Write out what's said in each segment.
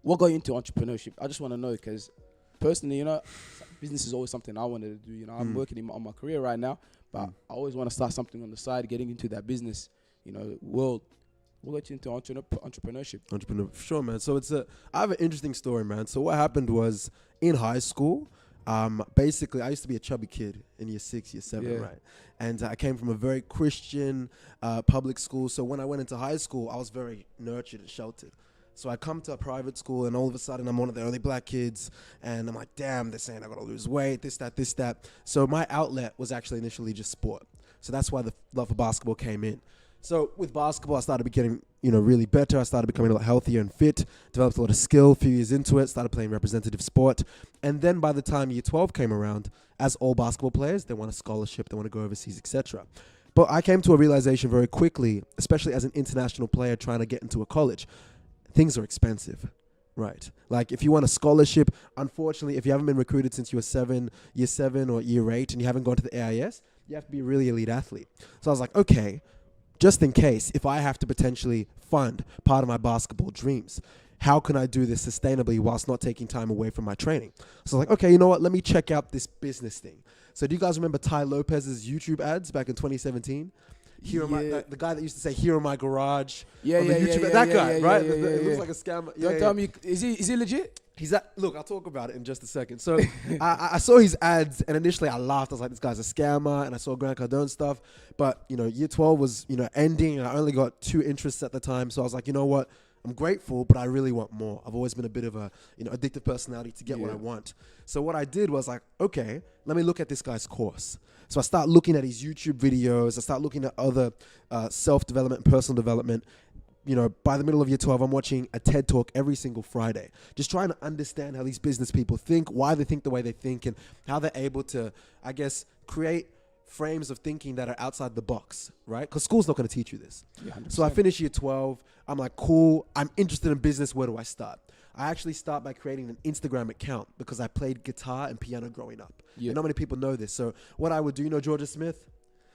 what got you into entrepreneurship? I just want to know because personally, business is always something I wanted to do. I'm working on my career right now, but I always want to start something on the side, getting into that business, world. What got you into entrepreneurship? Entrepreneur, sure, man. So I have an interesting story, man. So what happened was in high school, basically I used to be a chubby kid in year 6, year 7, right? And I came from a very Christian public school. So when I went into high school, I was very nurtured and sheltered. So I come to a private school, and all of a sudden I'm one of the only black kids, and I'm like, damn, they're saying I gotta lose weight, this, that. So my outlet was actually initially just sport. So that's why the love for basketball came in. So with basketball, I started getting, really better. I started becoming a lot healthier and fit, developed a lot of skill, a few years into it, started playing representative sport. And then by the time year 12 came around, as all basketball players, they want a scholarship, they want to go overseas, etc. But I came to a realization very quickly, especially as an international player trying to get into a college, things are expensive, right? Like if you want a scholarship, unfortunately, if you haven't been recruited since you were year 7 or year 8, and you haven't gone to the AIS, you have to be a really elite athlete. So I was like, okay, just in case, if I have to potentially fund part of my basketball dreams, how can I do this sustainably whilst not taking time away from my training? So I was like, okay, you know what? Let me check out this business thing. So do you guys remember Ty Lopez's YouTube ads back in 2017? The guy that used to say, "Here in my garage." That guy, right? It looks like a scammer. Don't tell me, is he legit? Look, I'll talk about it in just a second. So I saw his ads, and initially I laughed. I was like, this guy's a scammer, and I saw Grant Cardone stuff. But, year 12 was, ending, and I only got 2 interests at the time. So I was like, you know what? I'm grateful, but I really want more. I've always been a bit of a, addictive personality to get what I want. So what I did was like, okay, let me look at this guy's course. So I start looking at his YouTube videos. I start looking at other self-development and personal development. By the middle of year 12, I'm watching a TED Talk every single Friday, just trying to understand how these business people think, why they think the way they think, and how they're able to, I guess, create frames of thinking that are outside the box, right? Because school's not going to teach you this. Yeah, so I finish year 12. I'm like, cool. I'm interested in business. Where do I start? I actually start by creating an Instagram account because I played guitar and piano growing up. Yeah. And not many people know this. So what I would do, Georgia Smith?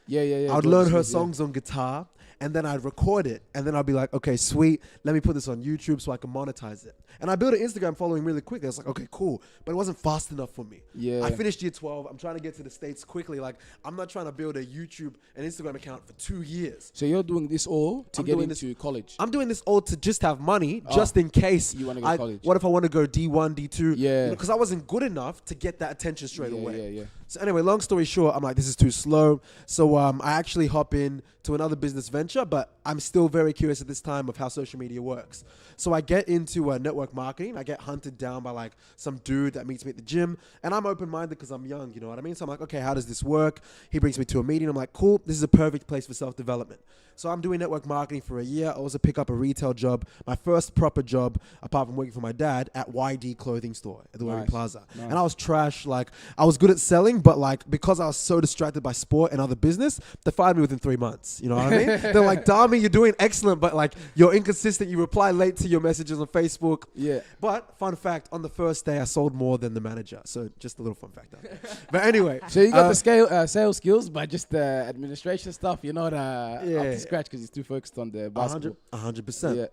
Yeah. I would learn her songs on guitar, and then I'd record it, and then I'd be like, okay, sweet, let me put this on YouTube so I can monetize it. And I built an Instagram following really quickly. I was like, okay, cool, but it wasn't fast enough for me. Yeah. I finished year 12. I'm trying to get to the States quickly. Like, I'm not trying to build a YouTube and Instagram account for 2 years. So you're doing this all to get into college? I'm doing this all to just have money, just in case. You want to go to college? What if I want to go D1, D2? Yeah. Because I wasn't good enough to get that attention straight away. Yeah. So anyway, long story short, I'm like, this is too slow. So I actually hop in to another business venture, but I'm still very curious at this time of how social media works. So I get into network marketing. I get hunted down by like some dude that meets me at the gym, and I'm open-minded because I'm young, you know what I mean? So I'm like, okay, how does this work? He brings me to a meeting. I'm like, cool, this is a perfect place for self-development. So I'm doing network marketing for a year. I also pick up a retail job, my first proper job, apart from working for my dad, at YD clothing store at the Waring Plaza. Nice. And I was trash. Like, I was good at selling, but like, because I was so distracted by sport and other business, they fired me within 3 months. You know what I mean? They're like, Dami, you're doing excellent, but like, you're inconsistent. You reply late to your messages on Facebook. Yeah. But fun fact, on the first day, I sold more than the manager. So just a little fun fact out there. But anyway. So you got the sales skills, but just the administration stuff, you're not up to scratch because he's too focused on the basketball. 100%. Yeah.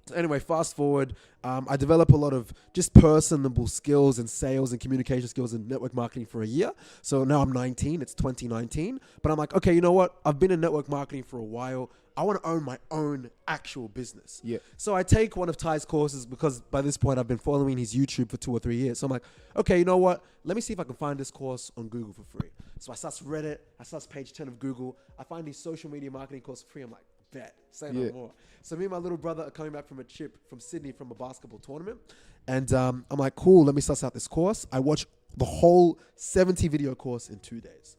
So anyway, fast forward, I develop a lot of just personable skills and sales and communication skills and network marketing for a year. So now I'm 19, it's 2019. But I'm like, okay, you know what? I've been in network marketing for a while. I want to own my own actual business. Yeah. So I take one of Ty's courses because by this point I've been following his YouTube for 2 or 3 years. So I'm like, okay, you know what? Let me see if I can find this course on Google for free. So I search Reddit, I search page 10 of Google. I find his social media marketing course for free. I'm like, bet, say no more. So me and my little brother are coming back from a trip from Sydney from a basketball tournament. And I'm like, cool, let me suss out this course. I watched the whole 70 video course in 2 days.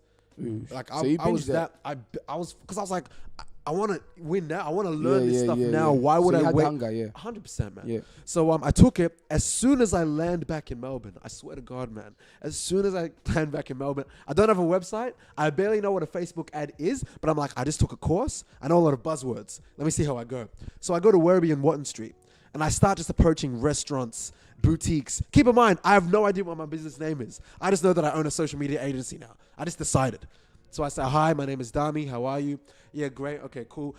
Like so I was because I was like, I want to win now. I want to learn this stuff now. Why would I wait? Hunger, 100%, man. Yeah. So I took it. As soon as I land back in Melbourne, I swear to God, man, as soon as I land back in Melbourne, I don't have a website. I barely know what a Facebook ad is, but I'm like, I just took a course. I know a lot of buzzwords. Let me see how I go. So I go to Werribee and Watton Street, and I start just approaching restaurants, boutiques. Keep in mind, I have no idea what my business name is. I just know that I own a social media agency now. I just decided. So I say, hi, my name is Dami. How are you? Yeah, great. Okay, cool.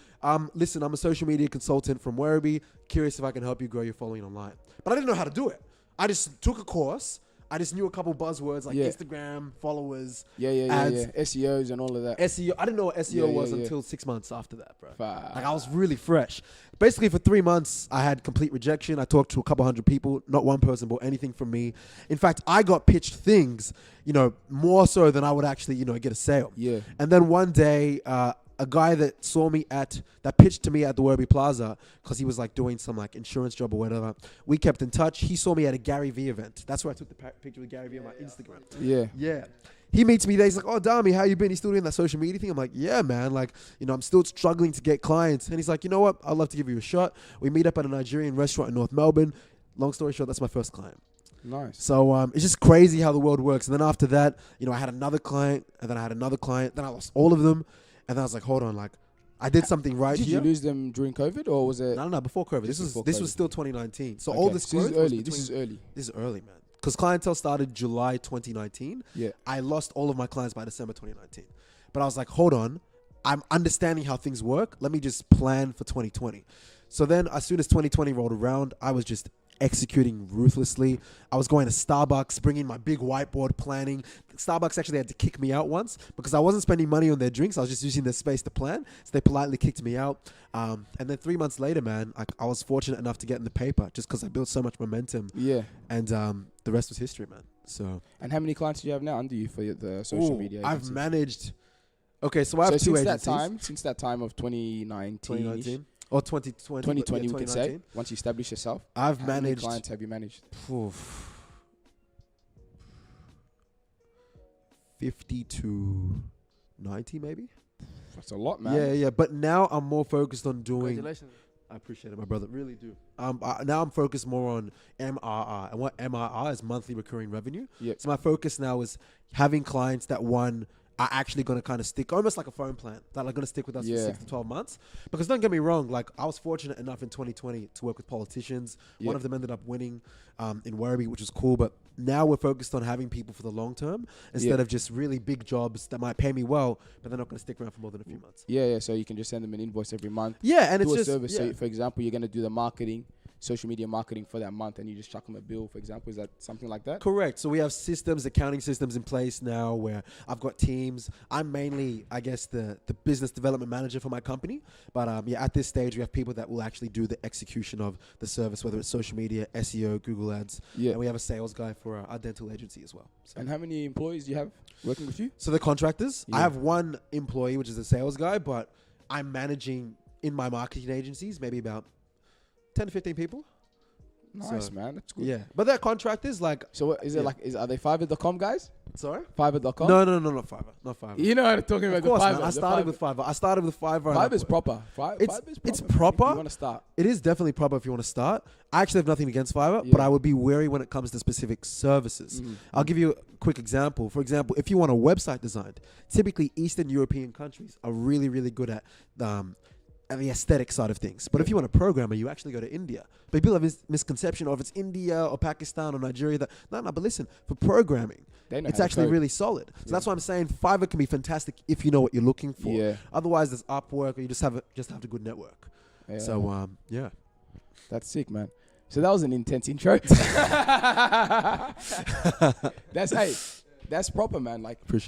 Listen, I'm a social media consultant from Werribee. Curious if I can help you grow your following online. But I didn't know how to do it. I just took a course. I just knew a couple buzzwords like Instagram, followers, ads, SEOs and all of that. SEO. I didn't know what SEO was until 6 months after that, bro. Fuck. Like I was really fresh. Basically, for 3 months, I had complete rejection. I talked to a couple hundred people. Not one person bought anything from me. In fact, I got pitched things, more so than I would actually, get a sale. Yeah. And then one day, a guy that pitched to me at the Werribee Plaza because he was like doing some like insurance job or whatever. We kept in touch. He saw me at a Gary Vee event. That's where I took the picture with Gary Vee on my Instagram. Yeah. Yeah. He meets me there. He's like, oh, Dami, how you been? He's still doing that social media thing. I'm like, yeah, man. Like, I'm still struggling to get clients. And he's like, you know what? I'd love to give you a shot. We meet up at a Nigerian restaurant in North Melbourne. Long story short, that's my first client. Nice. So it's just crazy how the world works. And then after that, I had another client, and then I had another client. Then I lost all of them. And then I was like, hold on, like, I did something right Did here. you lose them during COVID, or was it? No, before COVID. This was still 2019. So all this this is growth early. This This is early, man. Because clientele started July 2019. Yeah. I lost all of my clients by December 2019. But I was like, hold on. I'm understanding how things work. Let me just plan for 2020. So then as soon as 2020 rolled around, I was just executing ruthlessly. I was going to Starbucks, bringing my big whiteboard, planning. Starbucks actually had to kick me out once because I wasn't spending money on their drinks. I was just using their space to plan. So they politely kicked me out. And then 3 months later, man, I was fortunate enough to get in the paper just because I built so much momentum. Yeah. And the rest was history, man. So. And how many clients do you have now under you for the social media agency? I've managed. Okay, so I have two agencies. Since that time of 2019. Or 2020. 2020, we could say. Once you establish yourself. How many clients have you managed? 50 to 90 maybe. That's a lot, man. Yeah. But now I'm more focused on doing. Congratulations. I appreciate it, my brother. Really do. Now I'm focused more on MRR. And what MRR is, monthly recurring revenue. Yep. So my focus now is having clients that are actually going to kind of stick, almost like a phone plan, that are going to stick with us for 6 to 12 months. Because don't get me wrong, like I was fortunate enough in 2020 to work with politicians. One of them ended up winning in Werribee, which was cool. But now we're focused on having people for the long term instead of just really big jobs that might pay me well, but they're not going to stick around for more than a few months. Yeah. So you can just send them an invoice every month. Yeah, and do it's a just service. So for example, you're going to do the marketing, social media marketing for that month, and you just chuck them a bill, for example. Is that something like that? Correct. So we have accounting systems in place now where I've got teams. I'm mainly, I guess, the business development manager for my company. But at this stage, we have people that will actually do the execution of the service, whether it's social media, SEO, Google Ads. Yeah. And we have a sales guy for our dental agency as well. So. And how many employees do you have working with you? So the contractors. Yeah. I have one employee, which is a sales guy, but I'm managing in my marketing agencies maybe about 10 to 15 people. Nice, man. That's good. Yeah. But they're contractors, like... So what, is it like... Are they Fiverr.com guys? Sorry? Fiverr.com? No, not Fiverr. Not Fiverr. You know what I'm talking about, of course, the Fiverr. Man. I started with Fiverr. Fiverr's proper. It's proper. If you want to start. It is definitely proper if you want to start. I actually have nothing against Fiverr, but I would be wary when it comes to specific services. Mm-hmm. I'll give you a quick example. For example, if you want a website designed, typically Eastern European countries are really, really good at the aesthetic side of things. But if you want a programmer, you actually go to India. But people have this misconception of if it's India or Pakistan or Nigeria. No, but listen, for programming, it's actually really solid. So that's why I'm saying Fiverr can be fantastic if you know what you're looking for. Yeah. Otherwise, there's Upwork, or you just have a good network. Yeah. So, yeah. That's sick, man. So that was an intense intro. That's proper, man. Like, appreciate